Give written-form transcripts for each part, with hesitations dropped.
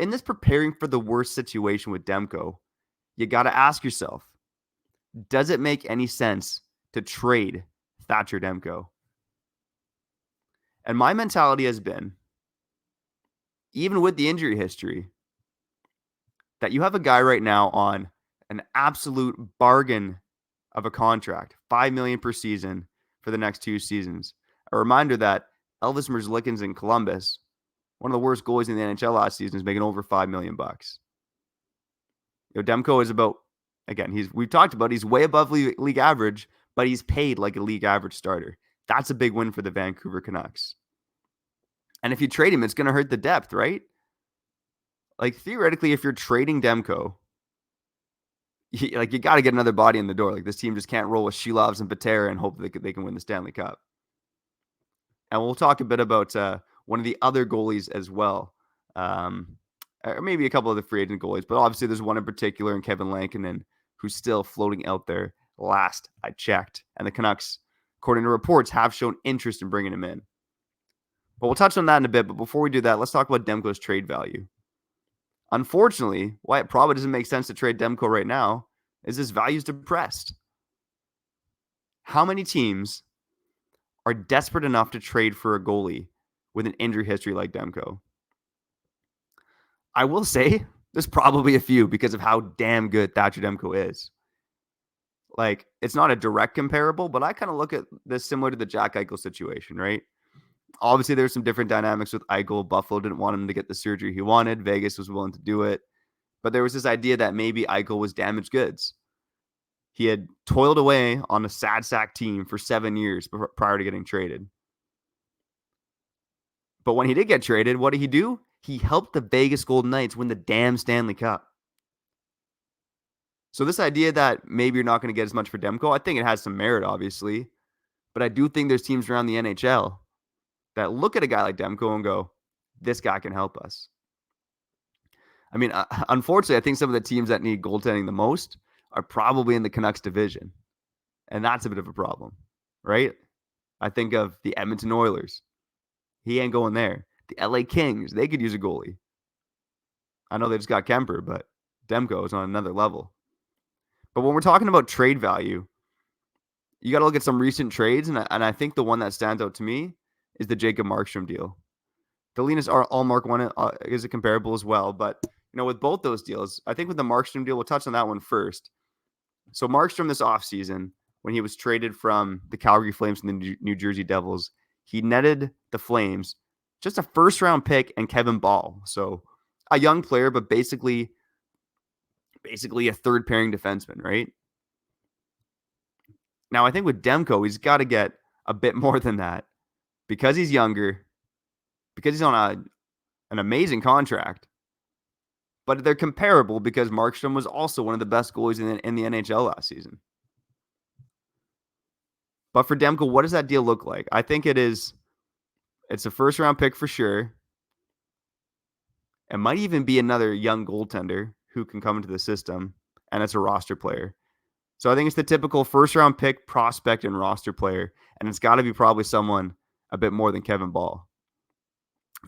in this preparing for the worst situation with Demko, you got to ask yourself, does it make any sense to trade Thatcher Demko? And my mentality has been, even with the injury history, that you have a guy right now on an absolute bargain of a contract, $5 million per season for the next 2 seasons. A reminder that Elvis Merzlikins in Columbus, one of the worst goalies in the NHL last season, is making over $5 million. Demko is about, again, we've talked about, he's way above league average, but he's paid like a league average starter. That's a big win for the Vancouver Canucks. And if you trade him, it's going to hurt the depth, right? Like, theoretically, if you're trading Demko, you got to get another body in the door. Like, this team just can't roll with Shilovs and Patera and hope that they can win the Stanley Cup. And we'll talk a bit about one of the other goalies as well. Or maybe a couple of the free agent goalies. But obviously, there's one in particular in Kevin Lankinen who's still floating out there last I checked. And the Canucks, according to reports, have shown interest in bringing him in. But we'll touch on that in a bit. But before we do that, let's talk about Demko's trade value. Unfortunately, why it probably doesn't make sense to trade Demko right now is his value is depressed. How many teams are desperate enough to trade for a goalie with an injury history like Demko? I will say there's probably a few because of how damn good Thatcher Demko is. Like, it's not a direct comparable, but I kind of look at this similar to the Jack Eichel situation, right? Obviously, there's some different dynamics with Eichel. Buffalo didn't want him to get the surgery he wanted. Vegas was willing to do it. But there was this idea that maybe Eichel was damaged goods. He had toiled away on a sad sack team for 7 years prior to getting traded. But when he did get traded, what did he do? He helped the Vegas Golden Knights win the damn Stanley Cup. So this idea that maybe you're not going to get as much for Demko, I think it has some merit, obviously. But I do think there's teams around the NHL that look at a guy like Demko and go, this guy can help us. I mean, unfortunately, I think some of the teams that need goaltending the most are probably in the Canucks division. And that's a bit of a problem, right? I think of the Edmonton Oilers. He ain't going there. The LA Kings, they could use a goalie. I know they just got Kemper, but Demko is on another level. But when we're talking about trade value, you got to look at some recent trades. And I think the one that stands out to me is the Jacob Markstrom deal. The Linus Ullmark one is a comparable as well. But, with both those deals, I think with the Markstrom deal, we'll touch on that one first. So Markstrom this offseason, when he was traded from the Calgary Flames and the New Jersey Devils, he netted the Flames just a first-round pick and Kevin Ball. So a young player, but basically a third-pairing defenseman, right? Now, I think with Demko, he's got to get a bit more than that because he's younger, because he's on an amazing contract. But they're comparable because Markstrom was also one of the best goalies in the NHL last season. But for Demko, what does that deal look like? I think it's a first-round pick for sure. It might even be another young goaltender who can come into the system, and it's a roster player. So I think it's the typical first-round pick, prospect, and roster player, and it's got to be probably someone a bit more than Kevin Ball.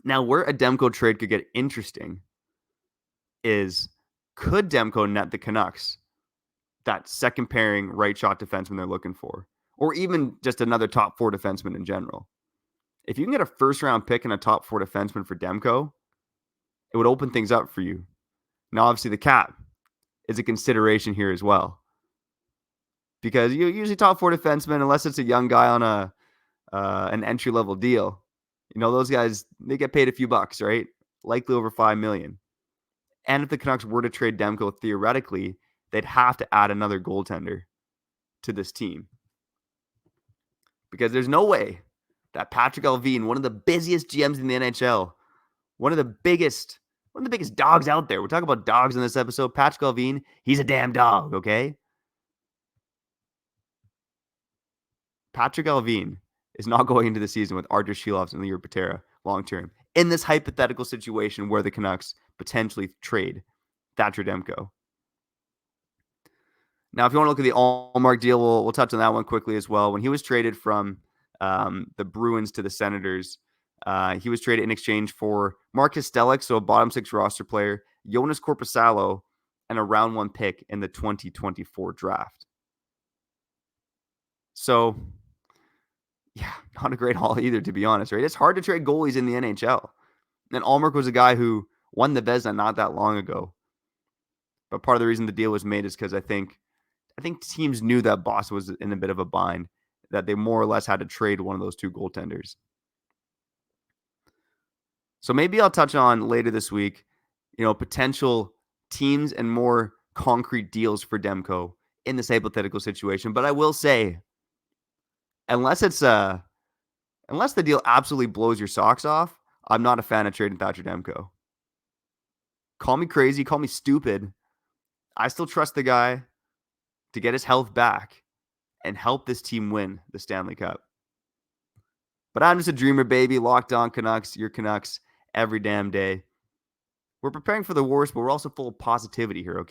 Now, where a Demko trade could get interesting is, could Demko net the Canucks that second-pairing right-shot defenseman they're looking for, or even just another top-4 defenseman in general? If you can get a first-round pick and a top-4 defenseman for Demko, it would open things up for you. Now, obviously, the cap is a consideration here as well. Because you usually top-4 defensemen, unless it's a young guy on an entry-level deal, those guys, they get paid a few bucks, right? Likely over $5 million. And if the Canucks were to trade Demko, theoretically, they'd have to add another goaltender to this team. Because there's no way that Patrick Allvin, one of the busiest GMs in the NHL, one of the biggest dogs out there. We're talking about dogs in this episode. Patrick Allvin, he's a damn dog, okay? Patrick Allvin is not going into the season with Artur Shilovs and Leo Patera long-term in this hypothetical situation where the Canucks potentially trade Thatcher Demko. Now, if you want to look at the Ullmark deal, we'll touch on that one quickly as well. When he was traded from the Bruins to the Senators, He was traded in exchange for Marcus Stellick, so a bottom 6 roster player, Jonas Korpisalo, and a round 1 pick in the 2024 draft. So, yeah, not a great haul either, to be honest, right? It's hard to trade goalies in the NHL. And Allmark was a guy who won the Vezina not that long ago. But part of the reason the deal was made is because I think teams knew that Boston was in a bit of a bind, that they more or less had to trade one of those 2 goaltenders. So maybe I'll touch on later this week, potential teams and more concrete deals for Demko in this hypothetical situation. But I will say, unless the deal absolutely blows your socks off, I'm not a fan of trading Thatcher Demko. Call me crazy, call me stupid. I still trust the guy to get his health back and help this team win the Stanley Cup. But I'm just a dreamer, baby. Locked On Canucks, your Canucks every damn day. We're preparing for the worst, but we're also full of positivity here, okay?